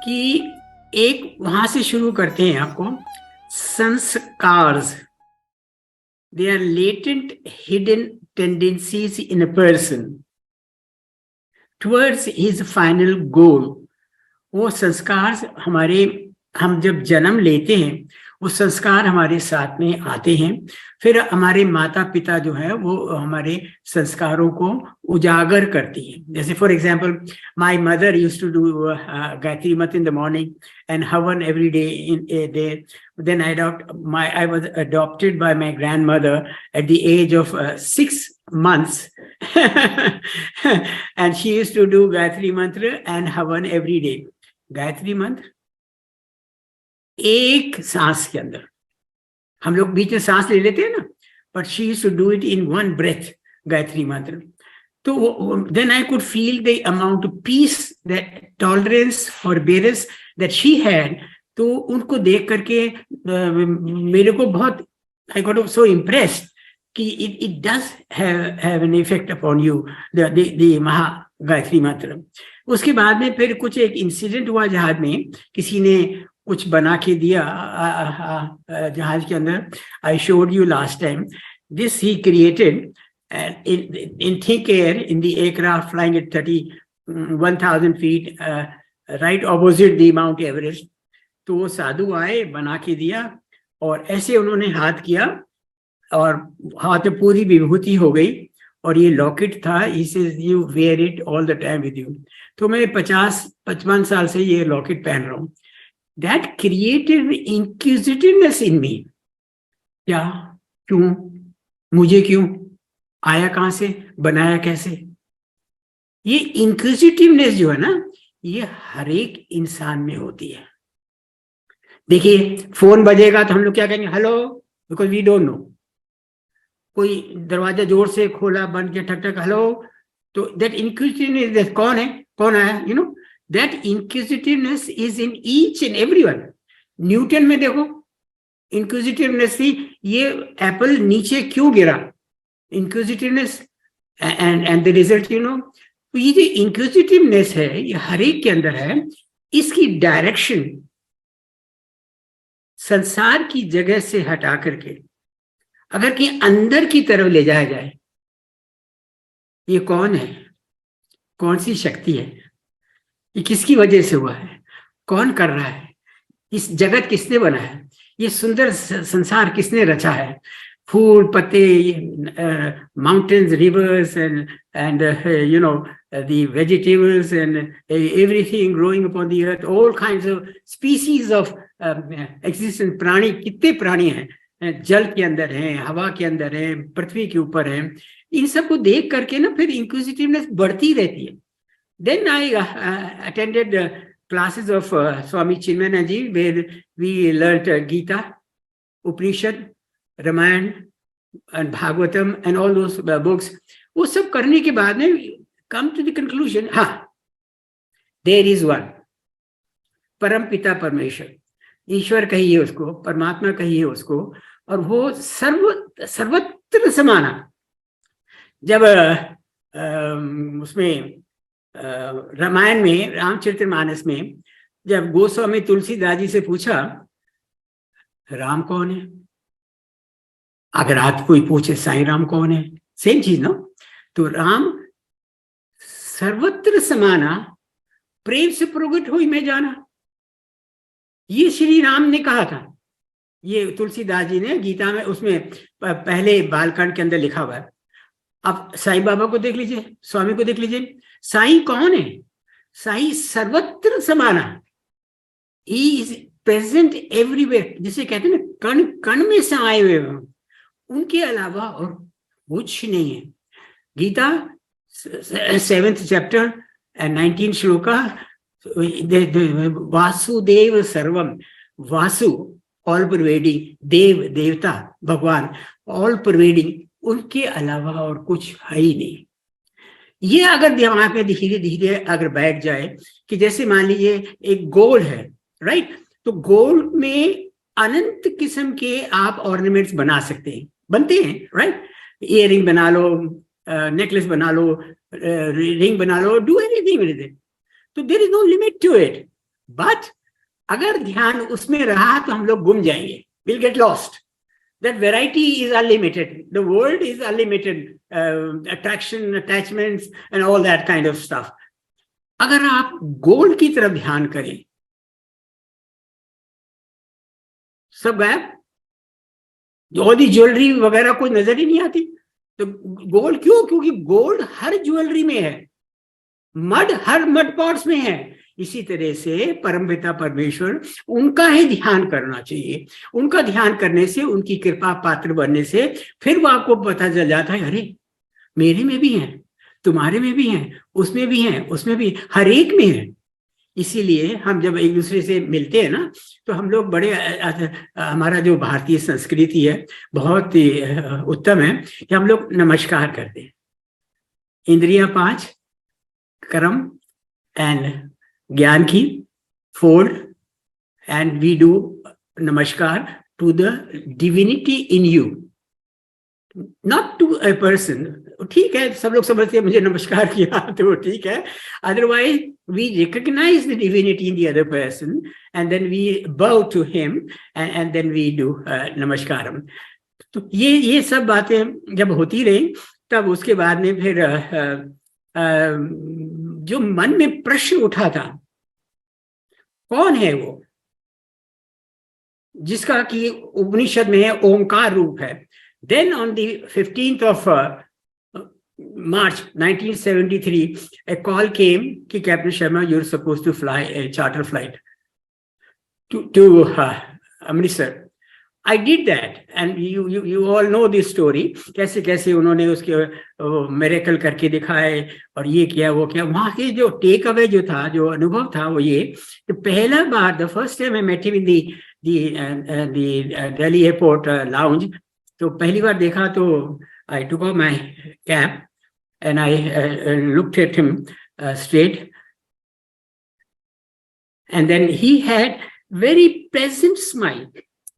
कि एक वहां से शुरू करते हैं आपको। Samskaras, they are latent hidden tendencies in a person towards his final goal. वो संस्कार हमारे, हम जब जन्म लेते हैं वो संस्कार हमारे साथ में आते हैं। फिर हमारे माता पिता जो है वो हमारे संस्कारों को उजागर करती है। जैसे for example, my mother used to do Gayatri mantra in the morning and havan every day in a day. Then I was adopted by my grandmother at the age of 6 months and she used to do Gayatri Mantra and Havan every day. Gayatri मंत्र एक सांस के अंदर, हम लोग बीच में सांस ले लेते हैं ना, but she used to do it in one breath, Gayatri mantra. तो then I could feel the amount of peace, that tolerance, forbearance that she had. तो उनको देख करके मेरे को बहुत, आई गॉट सो इम्प्रेस्ड कि it does have an effect upon you, the Maha Gayatri मंत्र। उसके बाद में फिर कुछ एक इंसिडेंट हुआ जहाज में, किसी ने कुछ बना के दिया जहाज के अंदर। I showed you last time, this he created in thick air in the aircraft flying at 31,000 feet right opposite the Mount Everest. तो वो साधु आए, बना के दिया और ऐसे उन्होंने हाथ किया और हाथ में पूरी विभूति हो गई और ये लॉकेट था। He says you wear it all the time with you. तो मैं 55 साल से ये लॉकेट पहन रहा हूँ। That created inquisitiveness in me. क्या, क्यों, मुझे क्यों, आया कहां से, बनाया कैसे? ये इंक्विजिटिवनेस जो है ना, ये हर एक इंसान में होती है। देखिए, फोन बजेगा तो हम लोग क्या कहेंगे, hello, because we don't know. कोई दरवाजा जोर से खोला, बंद किया, ठक ठक, हेलो। तो दैट इंक्विजिटिवनेस, कौन है, कौन आया, you know, that inquisitiveness is in each and everyone. Newton में देखो, इंक्विजिटिवनेस थी, ये एप्पल नीचे क्यों गिरा, inquisitiveness, and the result, you know. तो ये जो इंक्विजिटिवनेस है, ये हर एक के अंदर है। इसकी डायरेक्शन संसार की जगह से हटा करके अगर कि अंदर की तरफ ले जाया जाए, ये कौन है, कौन सी शक्ति है, ये किसकी वजह से हुआ है, कौन कर रहा है, इस जगत किसने बनाया है, ये सुंदर संसार किसने रचा है, फूल पत्ते, mountains, rivers, and you know, the vegetables and everything growing upon the earth, all kinds of species of existence. प्राणी, कितने प्राणी हैं, जल के अंदर हैं, हवा के अंदर हैं, पृथ्वी के ऊपर हैं। इन सब को देख करके ना फिर इंक्विजिटिवनेस बढ़ती रहती है। Then I attended classes of Swami Chinmayanand ji, where we learnt Gita, Upanishad, Ramayan and Bhagavatam and all those books. वो सब करने के बाद में come to the conclusion, हाँ, there is one, परम पिता परमेश्वर, ईश्वर कहिए उसको, परमात्मा कहिए उसको, और वो सर्वत्र समाना। जब उसमें रामायण में, रामचरितमानस में, जब गोस्वामी तुलसीदास जी से पूछा राम कौन है, अगर आप कोई पूछे साईं राम कौन है, सेम चीज ना। तो राम सर्वत्र समाना, प्रेम से प्रकट हुई मैं जाना, ये श्री राम ने कहा था। ये तुलसीदास जी ने गीता में, उसमें पहले बालकांड के अंदर लिखा हुआ है। अब साईं बाबा को देख लीजिए, स्वामी को देख लीजिए, साईं कौन है, साईं सर्वत्र समाना, ही इज प्रेजेंट एवरीवेयर, जिसे कहते हैं ना, कण कण में समाये हुए, उनके अलावा और कुछ नहीं है। Gita 7th chapter and 19 shloka, Vasudev सर्वम, वासु ऑल परवेडिंग, देव देवता भगवान ऑल परवेडिंग, उनके अलावा और कुछ है ही नहीं। ये अगर दिमाग में धीरे धीरे अगर बैठ जाए कि जैसे मान लीजिए एक गोल है, राइट, तो गोल में अनंत किस्म के आप ऑर्नामेंट्स बना सकते हैं, बनते हैं, राइट। इयररिंग बना लो, नेकलेस बना लो, रिंग बना लो, डू एनीथिंग विद इट। तो there is no limit to it. But अगर ध्यान उसमें रहा तो हम लोग गुम जाएंगे, will get lost. That variety is unlimited. The world is unlimited. Attraction, attachments, and all that kind of stuff. अगर आप गोल की तरफ ध्यान करें, सब गायब, और ज्वेलरी वगैरह कोई नजर ही नहीं आती. तो गोल्ड क्यों? क्योंकि गोल्ड हर ज्वेलरी में है, मड हर मड पॉट्स में है. इसी तरह से परमपिता परमेश्वर, उनका ही ध्यान करना चाहिए. उनका ध्यान करने से, उनकी कृपा पात्र बनने से फिर वो आपको पता चल जाता है, अरे मेरे में भी है, तुम्हारे में भी है, उसमें भी है, उसमें भी, हर एक में है. इसीलिए हम जब एक दूसरे से मिलते हैं ना, तो हम लोग बड़े, हमारा जो भारतीय संस्कृति है बहुत ही उत्तम है कि हम लोग नमस्कार करते हैं. इंद्रियां 5, कर्म एंड ज्ञान की 4, and we do namaskar to the divinity in you, not to a person. ठीक है, सब लोग समझते हैं मुझे नमस्कार किया तो ठीक है. Otherwise we recognise the divinity in the other person and then we bow to him and then we do namaskaram. तो ये सब बातें जब होती रही, तब उसके बाद में फिर जो मन में प्रश्न उठा था, कौन है वो जिसका कि उपनिषद में है ओंकार रूप है. Then on the 15th of March 1973, a call came कि Captain Sharma, you're supposed to fly a charter flight to Amritsar. I did that, and you all know this story. कैसे कैसे उन्होंने उसके मिरेकल करके दिखाए और ये किया वो किया. वहाँ के जो टेक अवे जो था, जो अनुभव था, वो ये कि पहला बार, the first time I met him in the Delhi airport lounge. तो पहली बार देखा तो I took off my cap and I looked at him straight, and then he had very pleasant smile,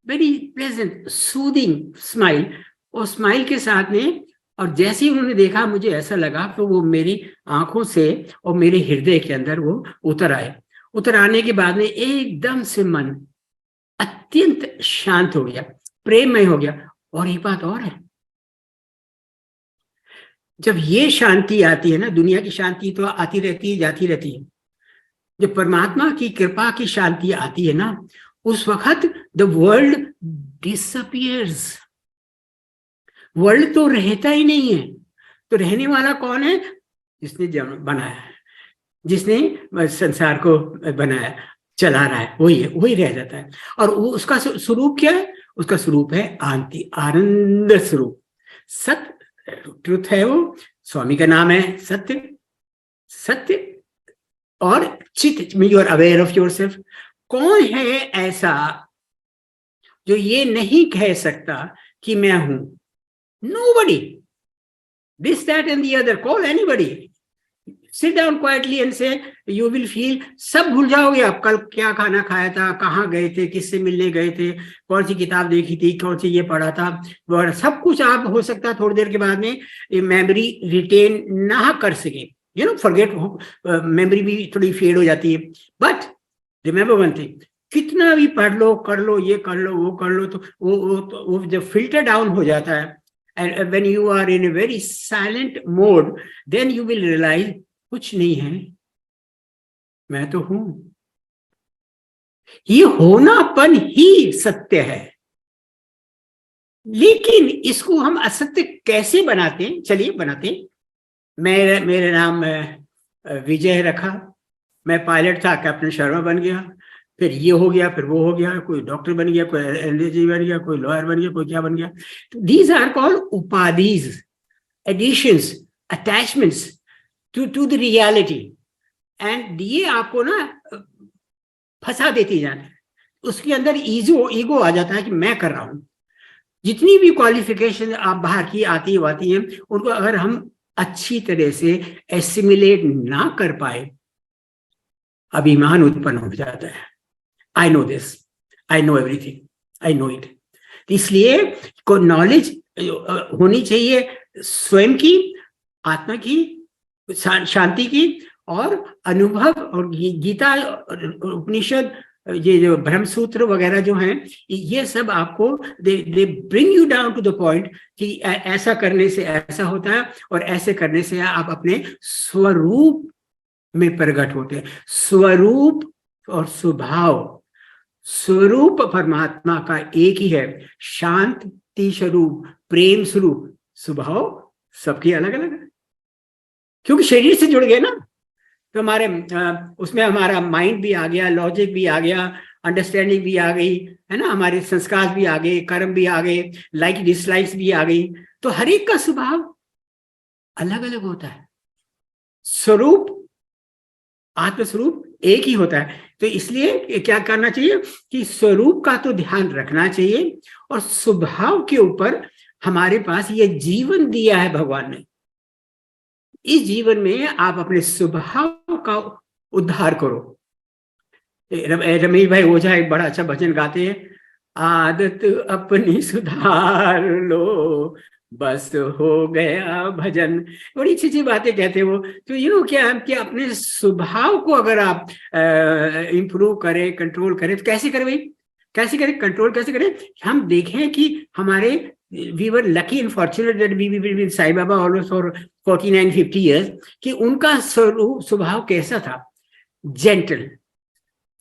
very pleasant soothing smile. और smile के साथ में, और जैसे ही उन्होंने देखा, मुझे ऐसा लगा कि वो मेरी आंखों से और मेरे हृदय के अंदर वो उतर आए. उतर आने के बाद में एकदम से मन अत्यंत शांत हो गया, प्रेममय हो गया. और एक बात और है, जब ये शांति आती है ना, दुनिया की शांति तो आती रहती है, जाती रहती है, जब परमात्मा की कृपा की शांति आती है ना, उस वक्त द वर्ल्ड डिसअपियर्स. वर्ल्ड तो रहता ही नहीं है. तो रहने वाला कौन है? जिसने बनाया है, जिसने संसार को बनाया, चला रहा है, वही रह जाता है. और वो उसका स्वरूप क्या है? उसका स्वरूप है आनंद स्वरूप, सत्य, ट्रुथ है वो. स्वामी का नाम है सत्य. सत्य और चित, you are aware of yourself. कौन है ऐसा जो ये नहीं कह सकता कि मैं हूं? Nobody. This that and the other, call anybody, sit down quietly and say, you will feel, सब भूल जाओगे आप. कल क्या खाना खाया था, कहाँ गए थे, किससे मिलने गए थे, कौन सी किताब देखी थी, कौन सी ये पढ़ा था, वह सब कुछ आप, हो सकता है थोड़ी देर के बाद में मेमोरी रिटेन ना कर सके. यू नो, फॉरगेट, मेमोरी भी थोड़ी फेड हो जाती है. बट रिमेंबर वन थिंग, कितना भी पढ़ लो, कर लो, ये कर लो, वो कर लो, तो वो जब फिल्टर डाउन हो जाता है, and when you are in a very silent mode, then you will realize कुछ नहीं है, मैं तो हूं. ये होनापन ही सत्य है. लेकिन इसको हम असत्य कैसे बनाते हैं? चलिए बनाते हैं. मेरे नाम विजय रखा, मैं पायलट था, कैप्टन शर्मा बन गया, फिर ये हो गया, फिर वो हो गया, कोई डॉक्टर बन गया, कोई एलडीजी बन गया, कोई लॉयर बन गया, कोई क्या बन गया. These are called upadhis, additions, attachments to the reality. And ये आपको ना फंसा देती जाती है. उसके अंदर ईगो आ जाता है कि मैं कर रहा हूं. जितनी भी क्वालिफिकेशन आप बाहर की आती हैं, उनको अगर हम अच्छी तरह से एसिमिलेट ना कर पाए, अभिमान उत्पन्न हो जाता है. I know this, I know everything, I know it. इसलिए को नॉलेज होनी चाहिए स्वयं की, आत्मा की, शांति की, और अनुभव और गीता उपनिषद, ये जो ब्रह्म सूत्र वगैरह जो हैं, ये सब आपको they bring you down to the point कि ऐसा करने से ऐसा होता है और ऐसे करने से आप अपने स्वरूप में प्रकट होते हैं। स्वरूप और स्वभाव, स्वरूप परमात्मा का एक ही है, शांति स्वरूप, प्रेम स्वरूप। स्वभाव सबकी अलग अलग है, क्योंकि शरीर से जुड़ गए ना, तो हमारे उसमें हमारा माइंड भी आ गया, लॉजिक भी आ गया, अंडरस्टैंडिंग भी आ गई, है ना, हमारे संस्कार भी आ गए, कर्म भी आ गए, लाइक डिसलाइक्स भी आ गई। तो हर एक का स्वभाव अलग अलग होता है। स्वरूप, आत्मस्वरूप एक ही होता है। तो इसलिए क्या करना चाहिए कि स्वरूप का तो ध्यान रखना चाहिए, और स्वभाव के ऊपर हमारे पास ये जीवन दिया है भगवान ने। इस जीवन में आप अपने स्वभाव का उद्धार करो। रमेश भाई ओझा एक बड़ा अच्छा भजन गाते हैं, आदत अपनी सुधार लो, बस हो गया भजन। बड़ी अच्छी अच्छी बातें कहते हैं वो। तो क्या है कि अपने स्वभाव को अगर आप इंप्रूव करें, कंट्रोल करें, तो कैसे करें भाई, कैसे करें कंट्रोल, कैसे करें? हम देखें कि हमारे we were lucky and fortunate that we were with Sai Baba almost for 49-50 years, कि उनका स्वभाव कैसा था, जेंटल,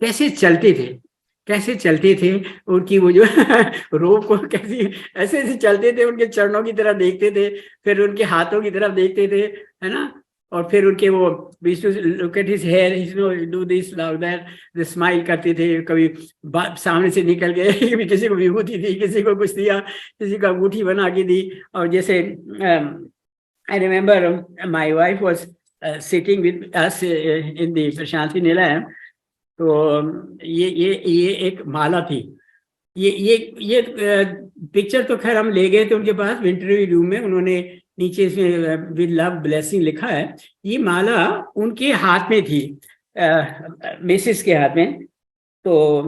कैसे चलते थे, कैसे चलते थे, उनकी वो जो रोप को कैसे ऐसे ऐसे चलते थे, उनके चरणों की तरफ देखते थे, फिर उनके हाथों की तरफ देखते थे, है ना, और फिर उनके वो look at his hair, do this like that, smile करते थे। कभी सामने से निकल गए, कभी किसी को विभूति दी, किसी को कुछ दिया, किसी को अंगूठी बना के दी। और जैसे I remember my wife was sitting with us in the Prashanti Nilaya, तो ये एक माला थी। ये पिक्चर तो खैर हम ले गए थे उनके पास इंटरव्यू रूम में, उन्होंने नीचे इसमें विद लव ब्लेसिंग लिखा है। ये माला उनके हाथ में थी, मिसेस के हाथ में। तो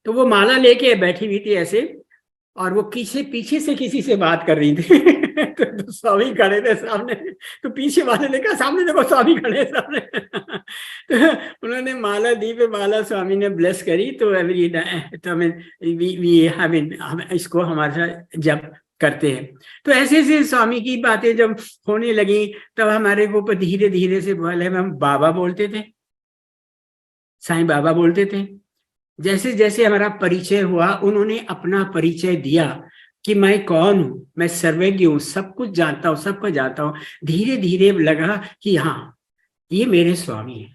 वो माला लेके बैठी हुई थी ऐसे, और वो पीछे से किसी से बात कर रही थी। तो स्वामी खड़े थे सामने, तो पीछे वाले ने कहा सामने देखो स्वामी खड़े सामने। तो उन्होंने माला दी, पे माला स्वामी ने ब्लेस करी। तो हम इसको हमारे साथ जब करते हैं। तो ऐसे ऐसे स्वामी की बातें जब होने लगी, तब हमारे को धीरे धीरे से बोले, हम बाबा बोलते थे, साईं बाबा बोलते थे। जैसे जैसे हमारा परिचय हुआ, उन्होंने अपना परिचय दिया कि मैं कौन हूं, मैं सर्वज्ञ हूं, सब कुछ जानता हूं, सबको जानता हूं। धीरे धीरे लगा कि हाँ, ये मेरे स्वामी है,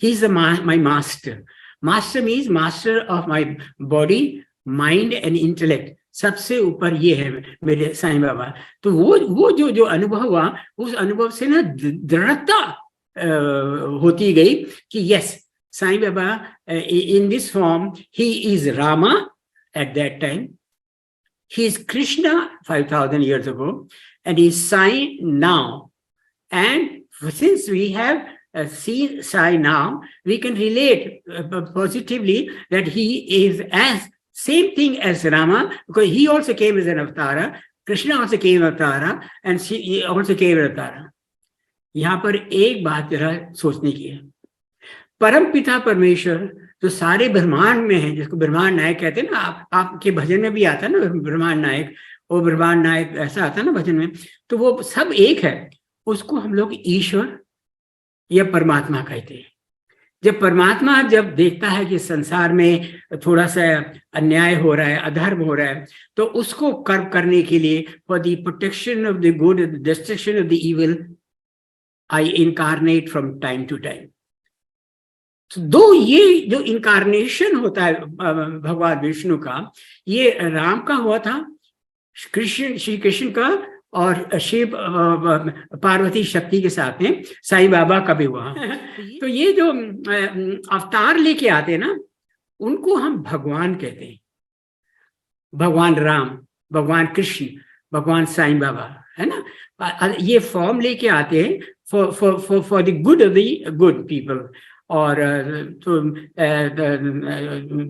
he is my master. Master means master of my body, mind and intellect. सबसे ऊपर ये है मेरे साईं बाबा। तो वो जो अनुभव हुआ, उस अनुभव से ना दृढ़ता होती गई कि yes, Sai Baba, in this form, he is Rama at that time. He is Krishna 5,000 years ago, and he is Sai now. And since we have seen Sai now, we can relate positively that he is as same thing as Rama, because he also came as an avatara. Krishna also came as avatara, and he also came as avatara. यहाँ पर एक बात जरा सोचने की है। परम पिता परमेश्वर जो सारे ब्रह्मांड में है, जिसको ब्रह्मांड नायक कहते हैं ना, आपके भजन में भी आता है ना ब्रह्मांड नायक, वो ब्रह्मांड नायक ऐसा आता है ना भजन में। तो वो सब एक है, उसको हम लोग ईश्वर या परमात्मा कहते हैं। जब परमात्मा जब देखता है कि संसार में थोड़ा सा अन्याय हो रहा है, अधर्म हो रहा है, तो उसको कर्म करने के लिए, for the protection of the good, destruction of the evil, I incarnate from time to time. दो ये जो इनकारनेशन होता है भगवान विष्णु का, ये राम का हुआ था, श्री कृष्ण का, और शिव पार्वती शक्ति के साथ में साईं बाबा का भी हुआ। तो ये जो अवतार लेके आते हैं ना, उनको हम भगवान कहते हैं। भगवान राम, भगवान कृष्ण, भगवान साईं बाबा, है ना, ये फॉर्म लेके आते हैं for the good of the good people. और तो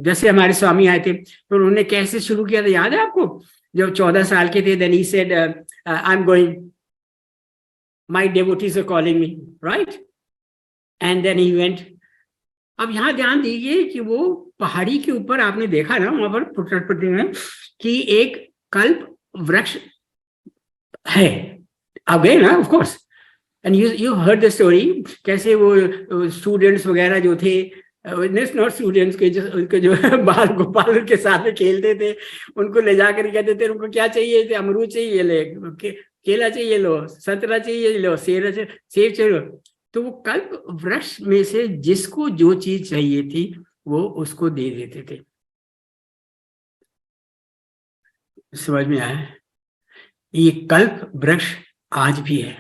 जैसे हमारे स्वामी आए थे, तो उन्होंने कैसे शुरू किया था याद है आपको? जब 14 साल के थे, then he said I am going my devotees are calling me, right? And then he went. अब यहाँ ध्यान दीजिए कि वो पहाड़ी के ऊपर आपने देखा ना, वहां पर उत्तर प्रदेश में कि एक कल्प वृक्ष है. आप गए ना, of course, and you heard the story, कैसे वो स्टूडेंट्स वगैरह जो थे, नॉट स्टूडेंट्स के जो बाल गोपाल के साथ में खेलते थे, उनको ले जाकर कहते थे उनको क्या चाहिए, अमरूद चाहिए ले, केला चाहिए लो, संतरा चाहिए लो, सेब चाहिए. तो वो कल्प वृक्ष में से जिसको जो चीज चाहिए थी वो उसको दे देते थे. समझ में आया? ये कल्प वृक्ष आज भी है.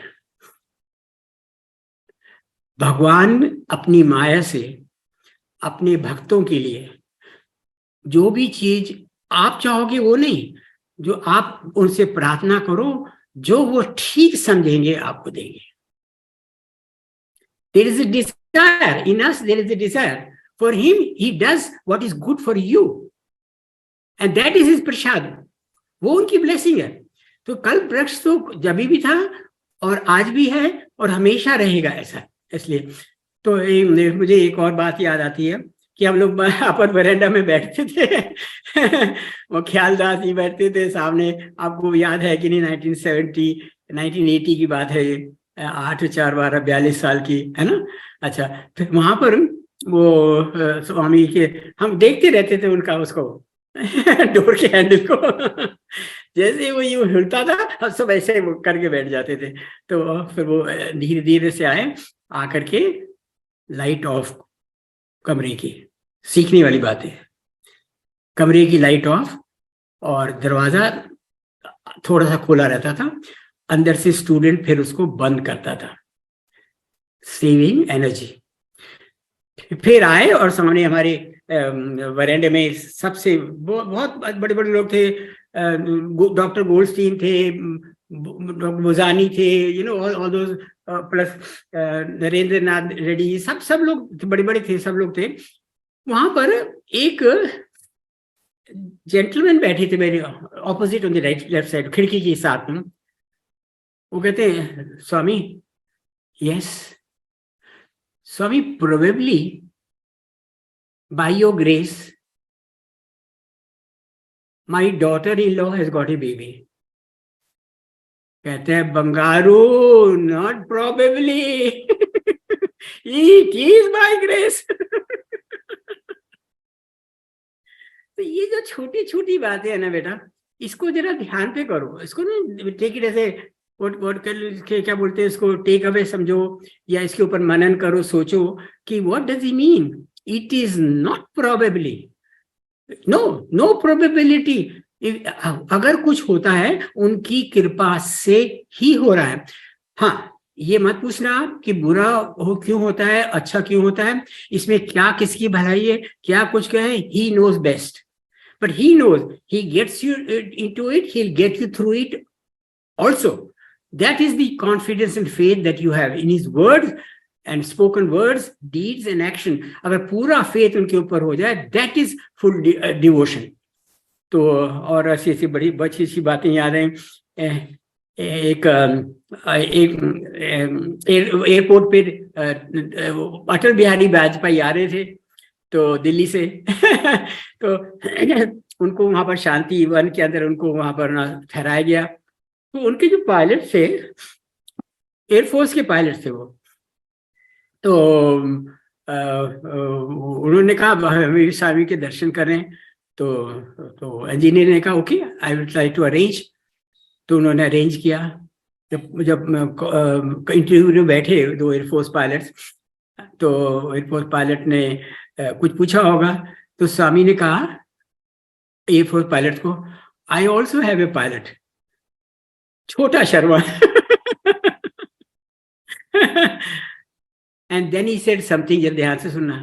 भगवान अपनी माया से अपने भक्तों के लिए जो भी चीज आप चाहोगे वो नहीं, जो आप उनसे प्रार्थना करो, जो वो ठीक समझेंगे आपको देंगे. There is a desire in us, there is a desire. For him, he does what is good for you. And that is his prasad. वो उनकी ब्लेसिंग है. तो कल्प वृक्ष तो जब भी था और आज भी है और हमेशा रहेगा ऐसा. इसलिए तो मुझे एक और बात याद आती है कि हम लोग अपर वरांडा में बैठते थे वो ख्यालदास जी बैठते थे सामने. आपको याद है कि नहीं, 1980 की बात है ये, 8/4/12 42 की, है ना. अच्छा, तो वहां पर वो स्वामी के हम देखते रहते थे उनका उसको डोर के हैंडल को जैसे वो यूं हिलता था, हम सब ऐसे वो करके बैठ जाते थे. तो फिर वो धीरे धीरे से आकर के लाइट ऑफ कमरे की, सीखने वाली बात है, कमरे की लाइट ऑफ और दरवाजा थोड़ा सा खोला रहता था, अंदर से स्टूडेंट फिर उसको बंद करता था, सेविंग एनर्जी. फिर आए और सामने हमारे वरांडे में सबसे बहुत बड़े बड़े लोग थे. डॉक्टर गोल्डस्टीन थे, डॉक्टर बुजानी थे, you know, all those, plus Narendra Nath Reddy, सब लोग बड़े बड़े थे, सब लोग थे. वहां पर एक जेंटलमैन बैठे थे मेरे opposite on the right left side, खिड़की के साथ में. वो कहते हैं, Swami, yes Swami, probably by your grace my daughter-in-law has got a baby. कहते हैं, Bangaru, not probably it is by grace. तो ये जो छोटी छोटी बातें है ना बेटा, इसको जरा ध्यान पे करो. इसको ना टेक इट ऐसे क्या बोलते हैं इसको, टेक अवे समझो, या इसके ऊपर मनन करो, सोचो कि what does he mean. It is not probably, no probability. अगर कुछ होता है उनकी कृपा से ही हो रहा है. हाँ, ये मत पूछना आप कि बुरा क्यों होता है, अच्छा क्यों होता है, इसमें क्या किसकी भलाई है, क्या कुछ क्या है. He knows best, but he knows, he gets you into it, he'll get you through it also. That is the confidence and faith that you have in his words and spoken words, deeds and action. अगर पूरा faith उनके ऊपर हो जाए, that is full devotion. तो और ऐसी ऐसी बड़ी अच्छी अच्छी बातें याद हैं. एक एयरपोर्ट पे अटल बिहारी वाजपेयी आ रहे थे तो दिल्ली से तो उनको वहां पर शांति वन के अंदर उनको वहां पर ठहराया गया. तो उनके जो पायलट थे, एयरफोर्स के पायलट थे वो, तो उन्होंने कहा हमें स्वामी के दर्शन करें. तो इंजीनियर ने कहा okay, I will try to arrange. तो उन्होंने अरेंज किया. जब इंटरव्यू में बैठे दो एयरफोर्स पायलट्स, तो एयरफोर्स पायलट ने कुछ पूछा होगा, तो स्वामी ने कहा एयरफोर्स पायलट को, I also have a pilot, छोटा Sharma. And then he said something, जब ध्यान से सुनना.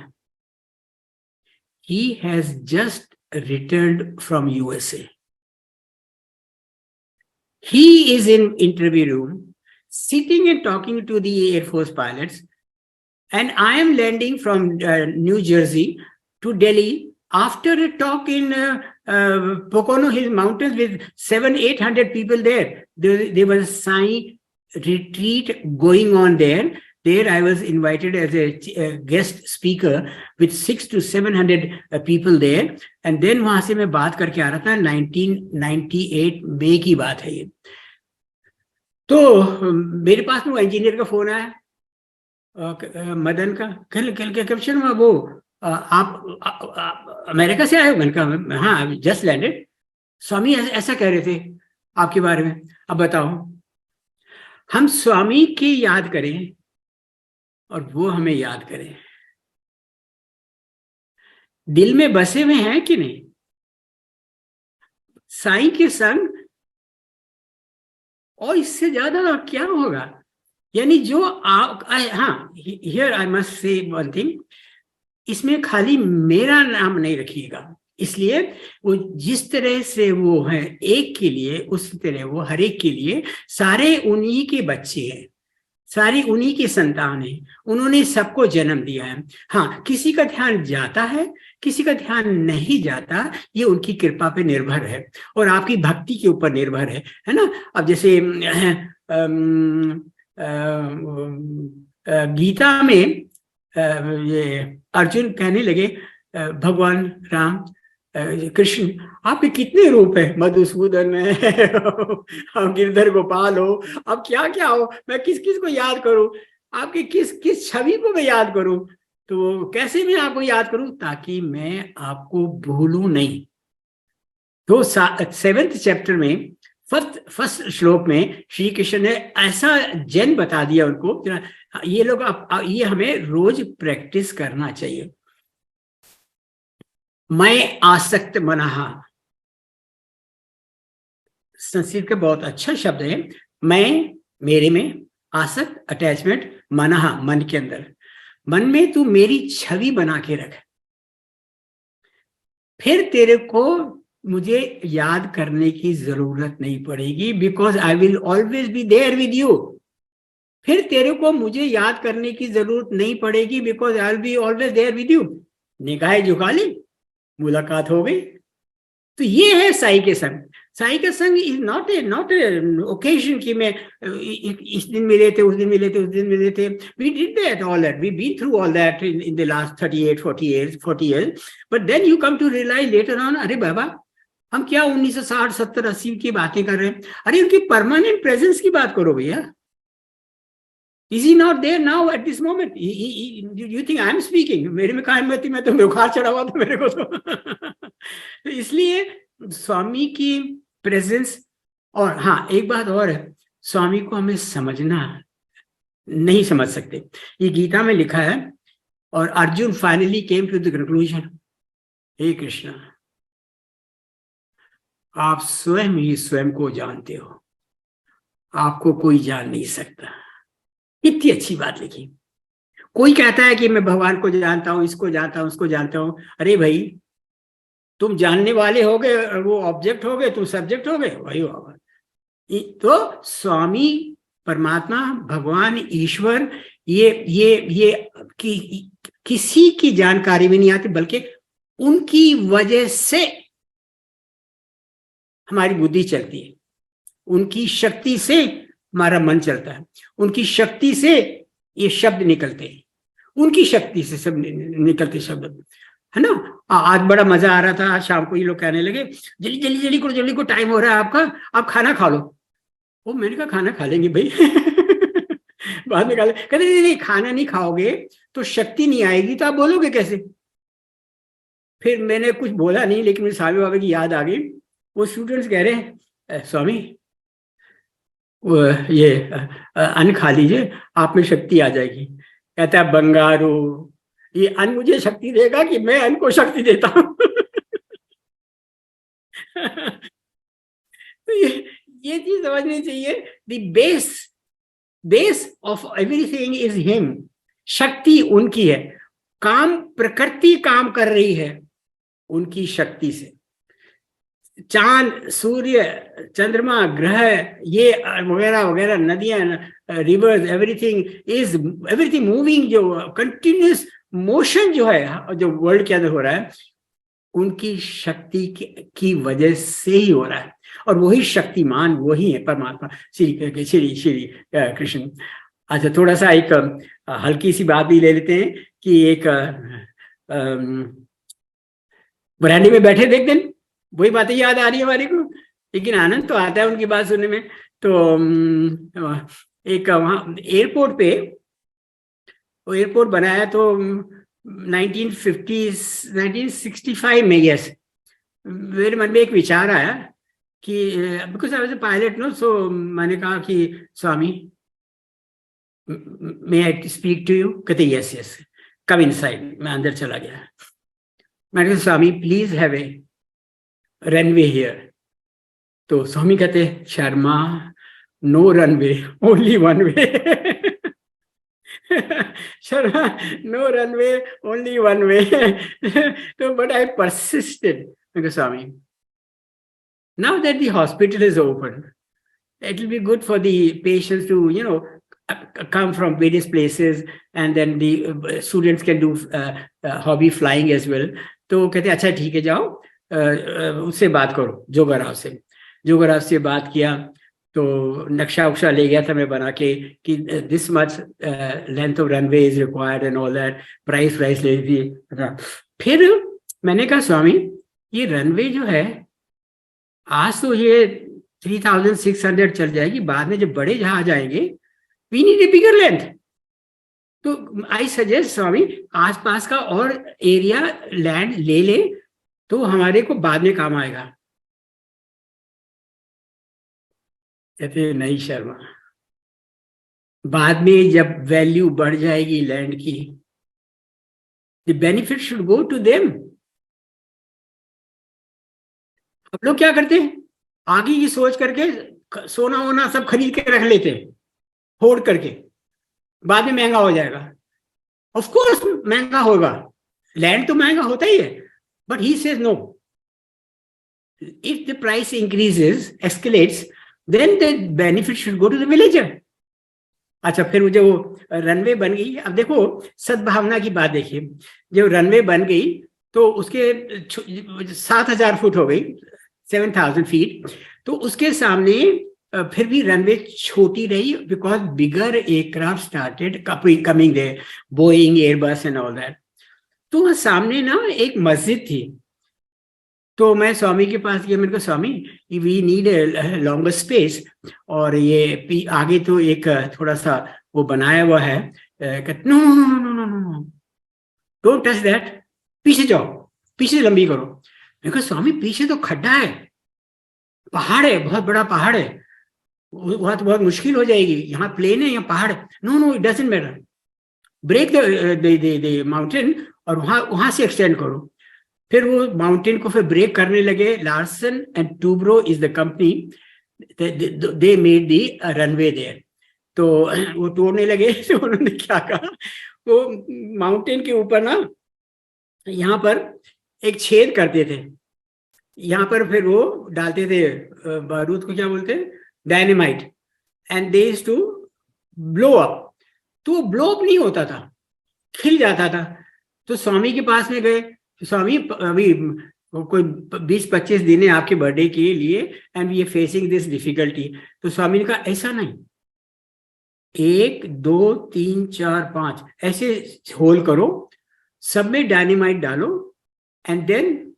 He has just returned from USA. He is in interview room, sitting and talking to the Air Force pilots, and I am landing from New Jersey to Delhi after a talk in Pocono Hill Mountains with 700-800 people there. There was Sai retreat going on there. There I was invited as a guest speaker with 600 to 700 people there. And then वहां से मैं बात करके आ रहा था, 1998 मई की बात है ये। तो मेरे पास वो इंजीनियर का फोन आया, मदन का, कल वो आप अमेरिका से आए हो? मैंने कहा हाँ, जस्ट लैंडेड। स्वामी ऐसा कह रहे थे आपके बारे में, अब बताओ। हम स्वामी की याद करें और वो हमें याद करें, दिल में बसे हुए हैं कि नहीं साईं के संग, और इससे ज्यादा क्या होगा? यानी जो हाँ, here I must say one thing, इसमें खाली मेरा नाम नहीं रखिएगा, इसलिए वो जिस तरह से वो है एक के लिए, उसी तरह वो हर एक के लिए, सारे उन्हीं के बच्चे हैं, सारी उन्हीं की संतान है, उन्होंने सबको जन्म दिया है। हाँ, किसी का ध्यान जाता है, किसी का ध्यान नहीं जाता, ये उनकी कृपा पे निर्भर है और आपकी भक्ति के ऊपर निर्भर है ना। अब जैसे गीता में ये अर्जुन कहने लगे, भगवान राम कृष्ण आपके कितने रूप है, मधुसूदन है, हम गिरधर गोपाल हो, अब क्या क्या हो, मैं किस किस को याद करूं, आपके किस किस छवि को मैं याद करूं, तो कैसे मैं आपको याद करूं ताकि मैं आपको भूलूं नहीं। तो 7th चैप्टर में फर्स्ट श्लोक में श्री कृष्ण ने ऐसा जन बता दिया उनको, ये लोग ये हमें रोज प्रैक्टिस करना चाहिए। मैं आसक्त मनहा, संस्कृत का बहुत अच्छा शब्द है। मैं, मेरे में, आसक्त अटैचमेंट, मनहा मन के अंदर, मन में तू मेरी छवि बना के रख, फिर तेरे को मुझे याद करने की जरूरत नहीं पड़ेगी, because I will always be there with you. फिर तेरे को मुझे याद करने की जरूरत नहीं पड़ेगी, because I will be always there with you. निगाहें झुका ली, मुलाकात हो गई। तो ये है साई के संग। साई का संग इज नॉट ए ओकेजन कि मैं इस दिन मिले थे, उस दिन मिले थे, उस दिन मिले थे। We did that all that, we been through all that in the last 40 years, but then you come to realise later on, अरे बाबा हम क्या 1960, 70, 80 की बातें कर रहे हैं, अरे उनकी परमानेंट प्रेजेंस की बात करो भैया। Is he not there now at this moment? You think I am speaking? मेरे में कहाँ हिम्मत थी, मैं तो बुखार चढ़ा हुआ था मेरे को तो इसलिए स्वामी की प्रेजेंस। और हाँ, एक बात और है, स्वामी को हमें समझना नहीं समझ सकते। ये गीता में लिखा है, और Arjun finally came to the conclusion, हे कृष्णा आप स्वयं ही स्वयं को जानते हो, आपको कोई जान नहीं सकता। कितनी अच्छी बात लिखी। कोई कहता है कि मैं भगवान को जानता हूं, इसको जानता हूं, उसको जानता हूं। अरे भाई, तुम जानने वाले हो गए, वो ऑब्जेक्ट हो गए, तुम सब्जेक्ट हो गए, वही होगा। तो स्वामी परमात्मा, भगवान, ईश्वर, ये किसी की जानकारी में नहीं आती, बल्कि उनकी वजह से हमारी बुद्धि चलती है, उनकी शक्ति से हमारा मन चलता है, उनकी शक्ति से ये शब्द निकलते हैं, उनकी शक्ति से सब निकलते शब्द, है ना। आज बड़ा मजा आ रहा था, शाम को ये लोग कहने लगे जल्दी जल्दी जल्दी को टाइम हो रहा है आपका, आप खाना खा लो। वो मैंने कहा खाना खा लेंगे भाई बाद में खा ले। कहते नहीं, खाना नहीं खाओगे तो शक्ति नहीं आएगी, तो आप बोलोगे कैसे। फिर मैंने कुछ बोला नहीं, लेकिन मेरे स्वामी बाबा की याद आ गई। वो स्टूडेंट्स कह रहे हैं स्वामी ये अन्न खा लीजिए, आप में शक्ति आ जाएगी। कहता है बंगारू, ये अन्न मुझे शक्ति देगा कि मैं अन्न को शक्ति देता हूं तो ये चीज समझनी चाहिए। The base of everything is him. शक्ति उनकी है, काम प्रकृति काम कर रही है उनकी शक्ति से। चांद, सूर्य, चंद्रमा, ग्रह, ये वगैरह वगैरह, नदियां, रिवर्स, एवरीथिंग मूविंग, जो कंटिन्यूस मोशन जो है, जो वर्ल्ड के अंदर हो रहा है, उनकी शक्ति की वजह से ही हो रहा है, और वही शक्तिमान वही है परमात्मा श्री श्री श्री कृष्ण। अच्छा, थोड़ा सा एक हल्की सी बात भी ले लेते हैं कि एक बरांडे में बैठे थे एक दिन, वही बातें याद आ रही है हमारे को, लेकिन आनंद तो आता है उनकी बात सुनने में। तो एक वहाँ एयरपोर्ट पे, वो एयरपोर्ट बनाया तो 1965 में, यस, मेरे मन में एक विचार आया कि because I was a pilot no, so मैंने कहा कि Swami may I speak to you? कहते यस यस, कम इनसाइड। मैं अंदर चला गया, मैंने कहा Swami please have a runway here. तो स्वामी कहते Sharma, no runway, only one way. Sharma, no runway, only one way. तो but I persisted. Swami, now that the hospital is open, it will be good for the patients to, come from various places, and then the students can do hobby flying as well. तो कहते अच्छा ठीक है, जाओ उससे बात करो, जोगाराव से। जोगाराव से बात किया तो नक्शा उक्शा ले गया था मैं बना के कि this much length of runway is required and all that, price ले दी। फिर मैंने कहा स्वामी, ये रनवे जो है आज तो ये 3600 चल जाएगी, बाद में जब बड़े जहाज आएंगे we need a bigger length. तो आई सजेस्ट स्वामी, आसपास का और एरिया लैंड ले ले तो हमारे को बाद में काम आएगा। कहते नहीं शर्मा, बाद में जब वैल्यू बढ़ जाएगी लैंड की, the benefit should go to them. अब लोग क्या करते हैं, आगे की सोच करके सोना वोना सब खरीद के रख लेते हैं, होड़ करके, बाद में महंगा हो जाएगा। ऑफ कोर्स महंगा होगा, लैंड तो महंगा होता ही है, but he says no, if the price increases, escalates, then the benefit should go to the villager. अच्छा, फिर मुझे वो रनवे बन गई। अब देखो सद्भावना की बात देखिए, जब रनवे बन गई तो उसके 7000 फुट हो गई, 7000 फीट, तो उसके सामने फिर भी रनवे छोटी रही because bigger aircraft started coming there, Boeing, Airbus and all that. तो सामने ना एक मस्जिद थी, तो मैं स्वामी के पास गया, मैंने कहा Swami we need a longer space, और ये आगे तो एक थोड़ा सा वो बनाया हुआ है। No no no no no no, don't touch that, पीछे जाओ, पीछे लंबी करो। मैंने कहा स्वामी पीछे तो खड्डा है, पहाड़ है, बहुत बड़ा पहाड़ है, वहां तो बहुत मुश्किल हो जाएगी, यहाँ प्लेन है, यहाँ पहाड़ है। No no, it doesn't matter, break the mountain और वहां से एक्सटेंड करो। फिर वो माउंटेन को फिर ब्रेक करने लगे। Larsen and Toubro is the company, they made the runway there. तो वो तोड़ने लगे तो उन्होंने क्या कहा, वो माउंटेन के ऊपर ना यहाँ पर एक छेद करते थे, यहाँ पर फिर वो डालते थे बारूद को क्या बोलते हैं, dynamite, and they used to blow up. तो ब्लो अप नहीं होता था, खिल जाता था। तो स्वामी के पास में गए, स्वामी अभी कोई 20-25 दिन है आपके बर्थडे के लिए, and we are facing this difficulty. तो स्वामी ने कहा ऐसा नहीं, 1 2 3 4 5 ऐसे होल करो, सब में डायनेमाइट डालो, एंड देन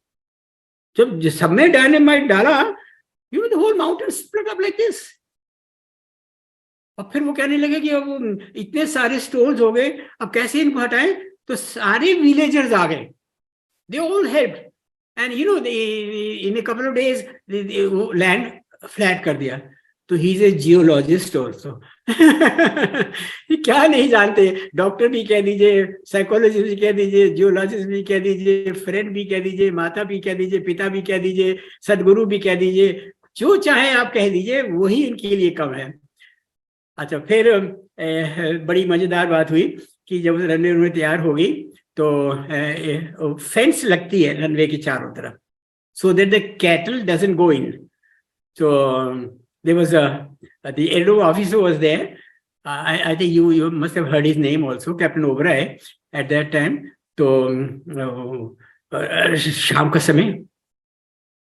जब सब में डायनेमाइट डाला, you know the whole mountain split up like this. और फिर वो कहने लगे कि अब इतने सारे स्टोन्स हो गए, अब कैसे इनको हटाएं। तो सारे विलेजर्स आ गए, they all helped, and in a couple of days land flat कर दिया। तो he is a geologist also। क्या नहीं जानते, डॉक्टर भी कह दीजिए, साइकोलॉजिस्ट भी कह दीजिए, जियोलॉजिस्ट भी कह दीजिए, फ्रेंड भी कह दीजिए, माता भी कह दीजिए, पिता भी कह दीजिए, सदगुरु भी कह दीजिए, जो चाहे आप कह दीजिए, वही इनके लिए कम है। अच्छा, फिर बड़ी मजेदार बात हुई कि जब रनवे तैयार हो गई तो फेंस लगती है रनवे के चारों तरफ, so that the cattle doesn't go in. So there was the aero officer was there. I think you must have heard his name also, Captain Oberoi at that time. तो शाम का समय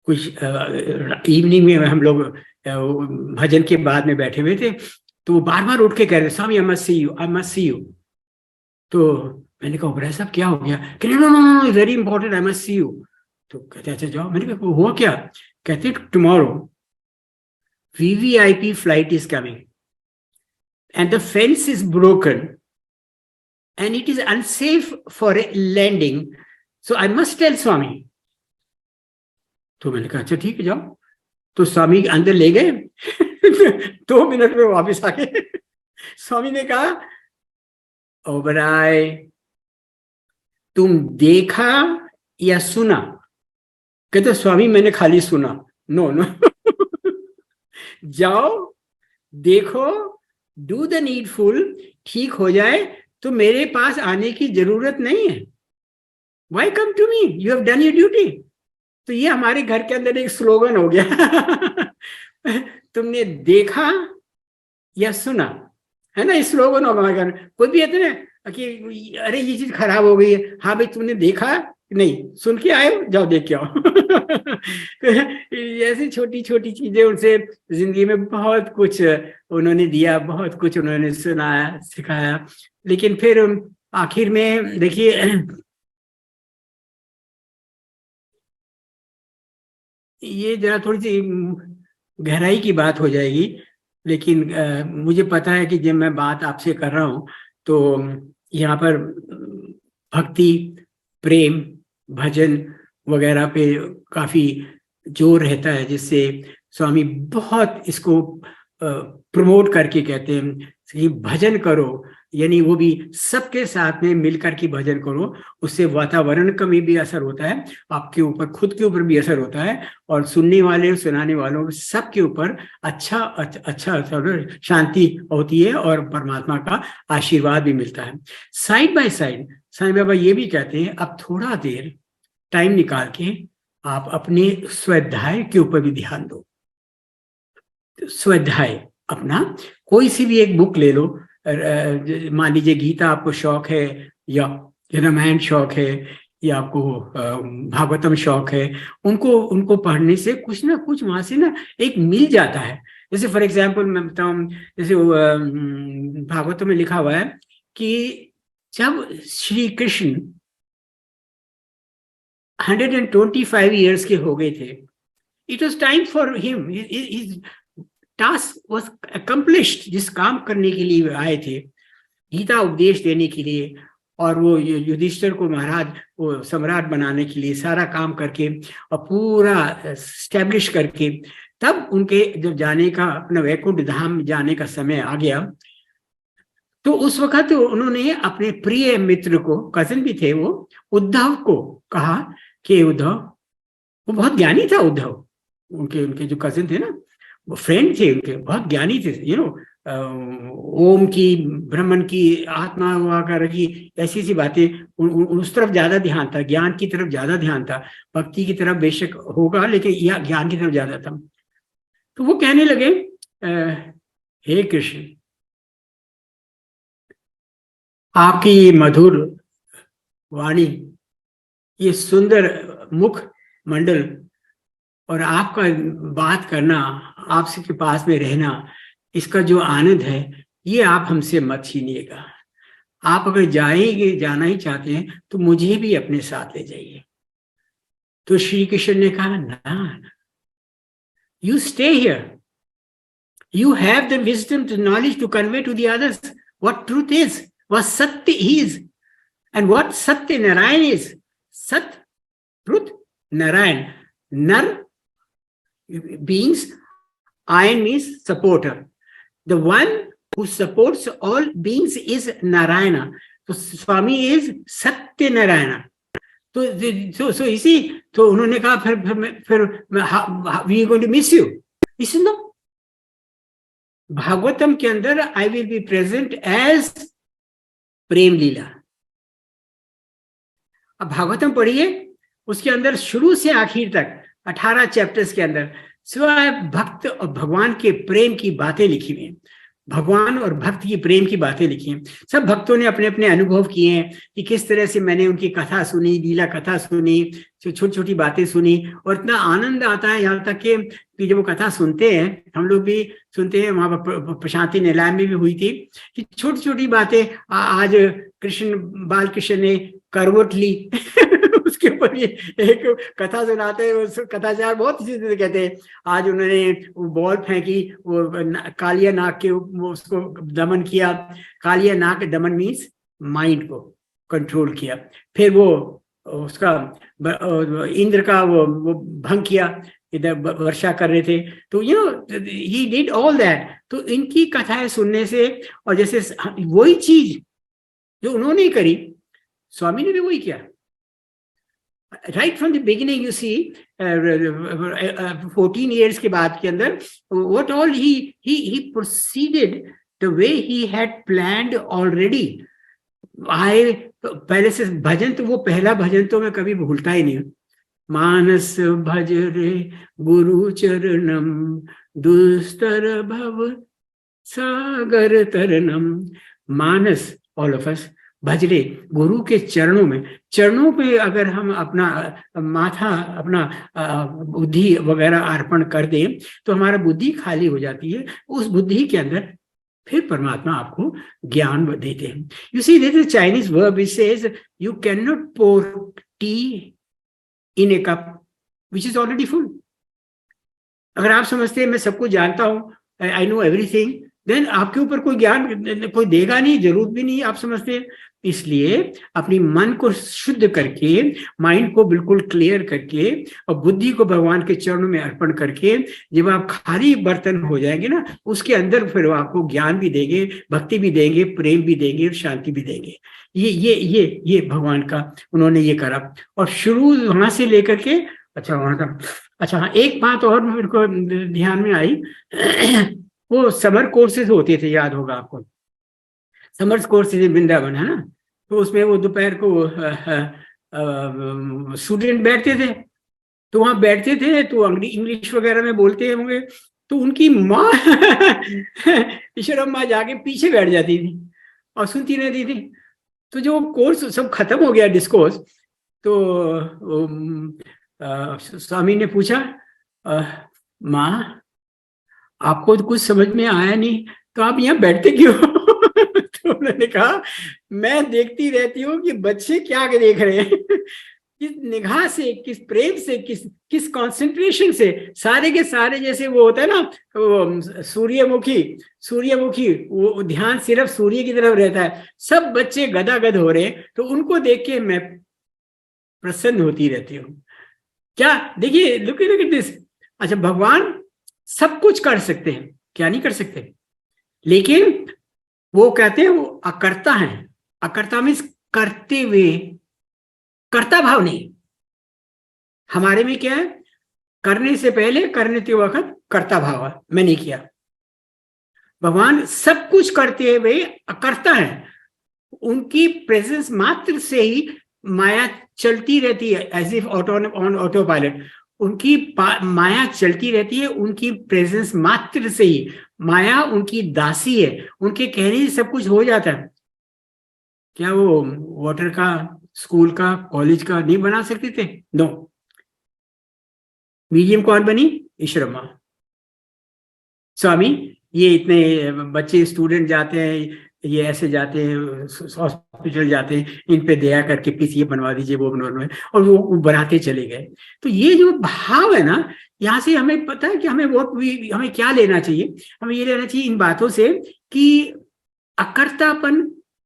कुछ इवनिंग में हम लोग भजन के बाद में बैठे हुए थे, तो वो बार बार उठ के कह रहे Swami I must see you, I must see you. तो मैंने कहा ओबराय साहब क्या हो गया? कह रहे no no no very important, I must see you. तो कहते अच्छा जाओ। मैंने कहा हुआ क्या? कहते tomorrow VVIP flight is coming and the fence is broken and it is unsafe for a landing, so I must tell Swami. तो मैंने कहा अच्छा ठीक है जाओ। तो स्वामी अंदर ले गए 2 मिनट में वापस आ गए। स्वामी ने कहा ओबराय तुम देखा या सुना? कहते स्वामी मैंने खाली सुना। नो नो जाओ देखो, डू द नीडफुल, ठीक हो जाए तो मेरे पास आने की जरूरत नहीं है। Why come to me, you have done your duty. तो ये हमारे घर के अंदर एक स्लोगन हो गया तुमने देखा या सुना, है ना, इस स्लोगन हो हमारे घर। कोई भी कहते ना कि अरे ये चीज खराब हो गई है, हाँ भाई तुमने देखा नहीं, सुन के आए हो, जाओ देख के आओ ऐसी छोटी छोटी चीजें उनसे जिंदगी में बहुत कुछ उन्होंने दिया, बहुत कुछ उन्होंने सुनाया सिखाया। लेकिन फिर आखिर में देखिए ये जरा थोड़ी सी गहराई की बात हो जाएगी, लेकिन मुझे पता है कि जब मैं बात आपसे कर रहा हूँ तो यहाँ पर भक्ति, प्रेम, भजन वगैरह पे काफी जोर रहता है, जिससे स्वामी बहुत इसको प्रमोट करके कहते हैं कि भजन करो, यानी वो भी सबके साथ में मिलकर के भजन करो। उससे वातावरण का भी असर होता है, आपके ऊपर, खुद के ऊपर भी असर होता है, और सुनने वाले सुनाने वालों सबके ऊपर अच्छा शांति होती है और परमात्मा का आशीर्वाद भी मिलता है। Side by side Sai Baba ये भी कहते हैं अब थोड़ा देर टाइम निकाल के आप अपने स्वाध्याय के ऊपर भी ध्यान दो। स्वाध्याय अपना कोई सी भी एक बुक ले लो, मान लीजिए गीता आपको शौक है, या रामायण शौक है, या आपको भागवतम शौक है, उनको पढ़ने से कुछ ना कुछ वहां से ना एक मिल जाता है। जैसे फॉर एग्जाम्पल मैं बताऊं, जैसे भागवतम में लिखा हुआ है कि जब श्री कृष्ण 125 years के हो गए थे, it was time for him, task was accomplished. जिस काम करने के लिए आए थे, गीता उपदेश देने के लिए, और वो युधिष्ठिर को महाराज वो सम्राट बनाने के लिए सारा काम करके और पूरा स्टैब्लिश करके, तब उनके जब जाने का, अपना वैकुंठ धाम जाने का समय आ गया, तो उस वक्त उन्होंने अपने प्रिय मित्र को, कजिन भी थे वो, उद्धव को कहा कि उद्धव, वो बहुत ज्ञानी था उद्धव, उनके जो कजिन थे ना, वो फ्रेंड थे उनके, बहुत ज्ञानी थे, ओम की, ब्रह्मन की, आत्मा हुआ कर रखी, ऐसी सी बातें, उस तरफ ज्यादा ध्यान था, ज्ञान की तरफ ज्यादा ध्यान था। भक्ति की तरफ बेशक होगा, लेकिन यह ज्ञान की तरफ ज्यादा था। तो वो कहने लगे हे कृष्ण, आपकी मधुर वाणी, ये सुंदर मुख मंडल, और आपका बात करना, आपसे के पास में रहना, इसका जो आनंद है, ये आप हमसे मत छीनिएगा। आप अगर जाना ही चाहते हैं तो मुझे भी अपने साथ ले जाइए। तो श्री कृष्ण ने कहा ना, you stay here, you have the wisdom, the knowledge to convey to the others what truth is, what Satya is, and what Satya Narayan is. Sat, truth, Narayan. Nar beings, Ayan means supporter. The one who supports all beings is Narayana. So Swami is Satya Narayana. So इसी, तो उन्होंने कहा फिर we are going to miss you. Listen, no. Bhagavatam के अंदर I will be present as Prem Leela. अब भागवतम पढ़िए, उसके अंदर शुरू से आखिर तक 18 चैप्टर्स के अंदर सिवाय भक्त और भगवान के प्रेम की बातें लिखी हुई हैं। भगवान और भक्त की प्रेम की बातें लिखी हैं। सब भक्तों ने अपने अपने अनुभव किए हैं कि किस तरह से मैंने उनकी कथा सुनी, लीला कथा सुनी, छोटी छोटी बातें सुनी, और इतना आनंद आता है यहाँ तक कि जब वो कथा सुनते हैं, हम लोग भी सुनते हैं, वहां पर प्रशांति निलय में भी हुई थी कि छोटी छोटी बातें, आज बाल कृष्ण ने करवट ली उसके ऊपर ये एक कथा सुनाते हैं, उस कथाचार बहुत अच्छी तरह कहते हैं, आज उन्होंने वो बॉल फेंकी, वो कालिया नाग के उसको दमन किया। कालिया नाग दमन मीन्स माइंड को कंट्रोल किया। फिर वो उसका इंद्र का वो भंग किया, इधर वर्षा कर रहे थे, तो you know he did all that. तो इनकी कथाएं सुनने से, और जैसे वही चीज जो उन्होंने करी, स्वामी ने भी वही किया। Right from the beginning you see 14 years के बाद के अंदर what all he proceeded the way he had planned already. पहले से भजन, तो वो पहला भजन तो मैं कभी भूलता ही नहीं हूँ। मानस भज रे गुरु चरणम, दुस्तर भव सागर तरनम। मानस, ऑल ऑफ अस, भजरे गुरु के चरणों में, चरणों पे अगर हम अपना माथा, अपना बुद्धि वगैरह अर्पण कर दें तो हमारा बुद्धि खाली हो जाती है। उस बुद्धि के अंदर फिर परमात्मा आपको ज्ञान देते हैं। You see this is Chinese verb, it says you can not pour tea in a cup which is already full. अगर आप समझते हैं मैं सब कुछ जानता हूं, आई नो एवरीथिंग, देन आपके ऊपर कोई ज्ञान कोई देगा नहीं, जरूरत भी नहीं, आप समझते हैं। इसलिए अपनी मन को शुद्ध करके, माइंड को बिल्कुल क्लियर करके, और बुद्धि को भगवान के चरणों में अर्पण करके, जब आप खाली बर्तन हो जाएंगे ना, उसके अंदर फिर आपको ज्ञान भी देंगे, भक्ति भी देंगे, प्रेम भी देंगे, और शांति भी देंगे। ये भगवान का उन्होंने ये करा। और शुरू वहां से लेकर के, अच्छा वहां का, अच्छा हाँ, एक बात और मेरे को ध्यान में आई वो समर कोर्सेज होते थे, याद होगा आपको, समर कोर्सेज इन वृंदावन, है ना। तो उसमें वो दोपहर को स्टूडेंट बैठते थे, तो वहां बैठते थे तो इंग्लिश वगैरह में बोलते होंगे, तो उनकी माँ ईश्वरम माँ जाके पीछे बैठ जाती थी और सुनती रहती थी। तो जो कोर्स सब खत्म हो गया, डिस्कोर्स, तो स्वामी ने पूछा, माँ आपको तो कुछ समझ में आया नहीं, तो आप यहाँ बैठते क्यों? तो उन्होंने कहा, मैं देखती रहती हूँ कि बच्चे क्या देख रहे हैं, किस निगाह से, किस प्रेम से, किस कंसंट्रेशन से, सारे के सारे, जैसे वो होता है ना, वो सूर्यमुखी वो ध्यान सिर्फ सूर्य की तरफ रहता है। सब बच्चे गदागद हो रहे हैं, तो उनको देख के मैं प्रसन्न होती रहती हूँ। क्या देखिए, लुक एट दिस। अच्छा, भगवान सब कुछ कर सकते हैं, क्या नहीं कर सकते, लेकिन वो कहते हैं वो अकर्ता है। अकर्ता मीन्स करते हुए, कर्ता भाव नहीं। हमारे में क्या है, करने से पहले, करने के वक्त कर्ता भाव है, मैंने किया। भगवान सब कुछ करते हुए अकर्ता है। उनकी प्रेजेंस मात्र से ही माया चलती रहती है, as if on autopilot. उनकी माया चलती रहती है, उनकी प्रेजेंस मात्र से ही। माया उनकी दासी है, उनके कहने से सब कुछ हो जाता है। क्या वो वाटर का, स्कूल का, कॉलेज का नहीं बना सकते थे? नो। मीडियम कौन बनी? ईश्वरमा। स्वामी, ये इतने बच्चे स्टूडेंट जाते हैं, ये ऐसे जाते हैं, हॉस्पिटल जाते हैं, इन पे दया करके प्लीज ये बनवा दीजिए, वो बनवा दीजिए, और वो बनाते चले गए। तो ये जो भाव है ना, यहाँ से हमें पता है कि हमें क्या लेना चाहिए। हमें ये लेना चाहिए इन बातों से कि अकर्तापन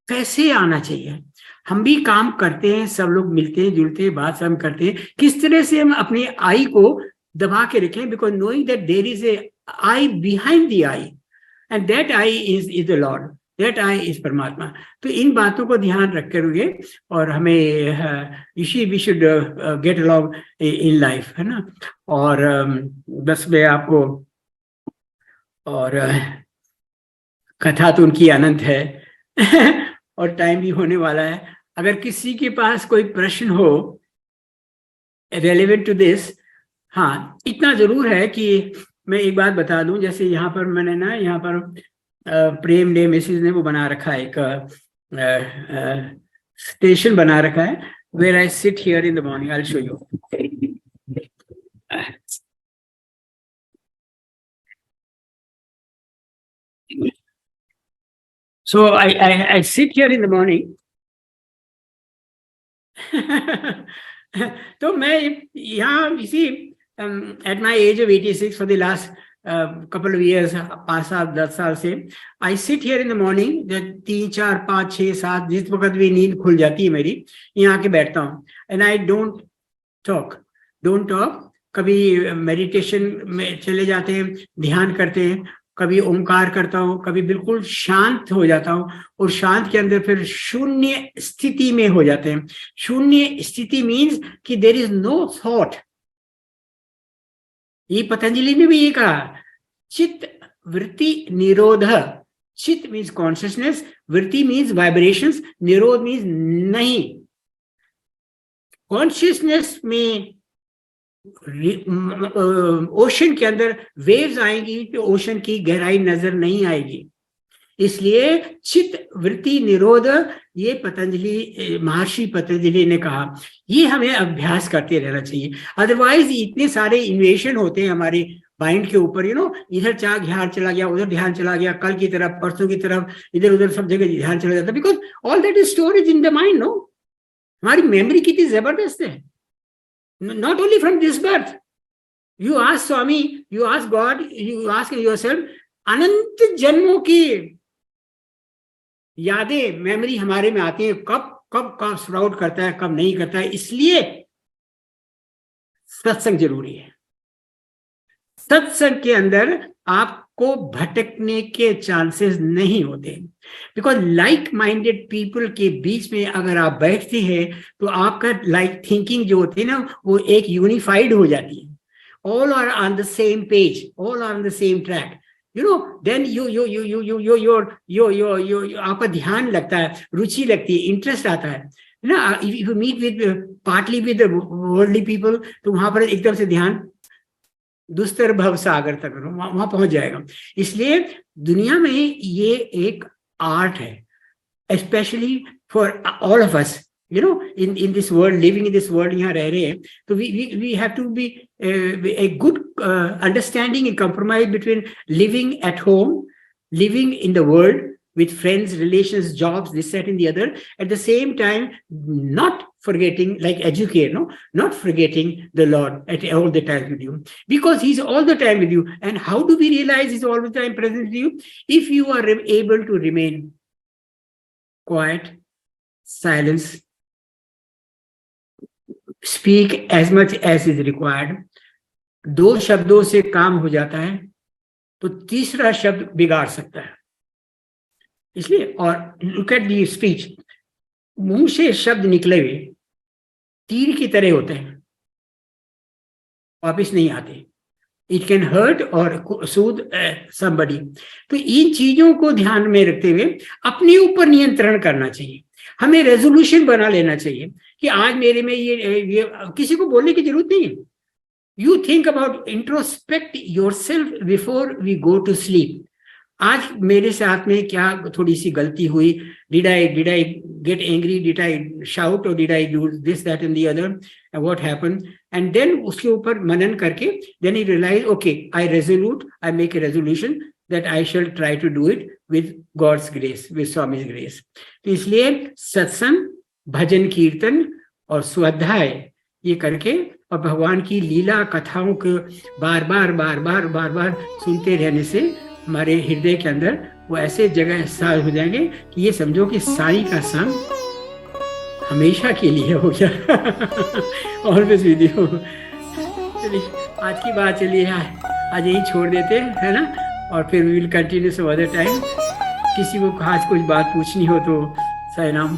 कैसे आना चाहिए। हम भी काम करते हैं, सब लोग मिलते हैं, जुलते हैं, बात सब करते हैं, किस तरह से हम अपने आई को दबा के रखें, because knowing that there is a I behind the eye, and that I is the Lord, that I is paramatma. तो इन बातों को ध्यान रख कर हुए, और हमें we should get along in life, है ना। और बस मैं आपको, और कथा तो उनकी अनंत है और टाइम भी होने वाला है। अगर किसी के पास कोई प्रश्न हो रेलेवेंट टू दिस, हाँ, इतना जरूर है कि मैं एक बात बता दूं, जैसे यहाँ पर मैंने ना, यहाँ पर प्रेम डे मिसेज ने वो बना रखा है, एक स्टेशन बना रखा है, where I sit here in the morning, I will show you. So I sit here in the morning. तो मैं यहाँ इसी at my age of 86 for the last couple of years, 5-7-10 साल से, I sit here in the morning, 3-4-5-6-7 जिस वक्त भी नींद खुल जाती है मेरी, यहाँ आके बैठता हूँ, and I don't talk. कभी मेडिटेशन में चले जाते हैं, ध्यान करते हैं, कभी ओंकार करता हूँ, कभी बिल्कुल शांत हो जाता हूँ, और शांत के अंदर फिर शून्य स्थिति में हो जाते हैं. शून्य स्थिति मीन्स कि देयर इज नो थॉट. ये पतंजलि ने भी ये कहा, चित्त वृत्ति निरोध. चित्त मीन्स कॉन्शियसनेस, वृत्ति मीन्स वाइब्रेशंस, निरोध मीन्स नहीं. कॉन्शियसनेस में ओशन के अंदर वेव्स आएंगी तो ओशन की गहराई नजर नहीं आएगी. इसलिए चित्त वृत्ति निरोध, ये पतंजलि, महर्षि पतंजलि ने कहा, ये हमें अभ्यास करते रहना चाहिए. अदरवाइज इतने सारे इन्वेशन होते हैं हमारे माइंड के ऊपर, इधर ध्यान चला गया, उधर ध्यान चला गया, कल की तरफ, परसों की तरफ, इधर उधर सब जगह ध्यान चला जाता, because all that is storage in the mind. हमारी मेमोरी कितनी जबरदस्त है. Not only from this birth. You ask Swami, you ask God, you ask yourself, अनंत जन्मों की यादें, मेमोरी हमारे में आती है, कब स्प्राउट करता है, कब नहीं करता है. इसलिए सत्संग जरूरी है. सत्संग के अंदर आपको भटकने के चांसेस नहीं होते, बिकॉज लाइक माइंडेड पीपल के बीच में अगर आप बैठते हैं तो आपका लाइक थिंकिंग जो होती है ना, वो एक यूनिफाइड हो जाती है. All are on the same page, all are on the same track, then आपका ध्यान लगता है, रुचि लगती है, इंटरेस्ट आता है ना. If you meet with partly with worldly people, तो वहां पर एकदम से ध्यान दुस्तर भव सागर तक वहां पहुंच जाएगा. इसलिए दुनिया में ये एक आर्ट है, specially for all of us, in this world, living in this world, यहाँ रह रहे हैं, तो we have to be a good understanding and compromise between living at home, living in the world with friends, relations, jobs, this, that, and the other. At the same time, not forgetting, like educate, not forgetting the Lord at all the time with you, because He's all the time with you. And how do we realize He's all the time present with you? If you are able to remain quiet, silence, speak as much as is required. 2 शब्दों से काम हो जाता है, तो तीसरा शब्द बिगाड़ सकता है. इसलिए, और लुक एट दी स्पीच, मुंह से शब्द निकले हुए तीर की तरह होते हैं, वापिस नहीं आते. इट कैन हर्ट और सूद समबडी. तो इन चीजों को ध्यान में रखते हुए अपने ऊपर नियंत्रण करना चाहिए. हमें रेजोल्यूशन बना लेना चाहिए कि आज मेरे में ये किसी को बोलने की जरूरत नहीं है. You think about, introspect yourself before we go to sleep. आज मेरे साथ में क्या थोड़ी सी गलती हुई, did I get angry, did I shout, और did I do this, that and the other, what happened, and then उसके ऊपर मनन करके then you realise, okay, I resolute, I make a resolution that I shall try to do it with God's grace, with Swami's grace. तो इसलिए सत्संग, भजन, कीर्तन और स्वाध्याय ये करके, और भगवान की लीला कथाओं को बार बार सुनते रहने से हमारे हृदय के अंदर वो ऐसे जगह साज हो जाएंगे कि ये समझो कि साईं का संग हमेशा के लिए हो गया. Always with you. चलिए, आज की बात, चलिए आज यही छोड़ देते है ना, और फिर we will continue some other time. किसी को खास कुछ बात पूछनी हो तो साईं नाम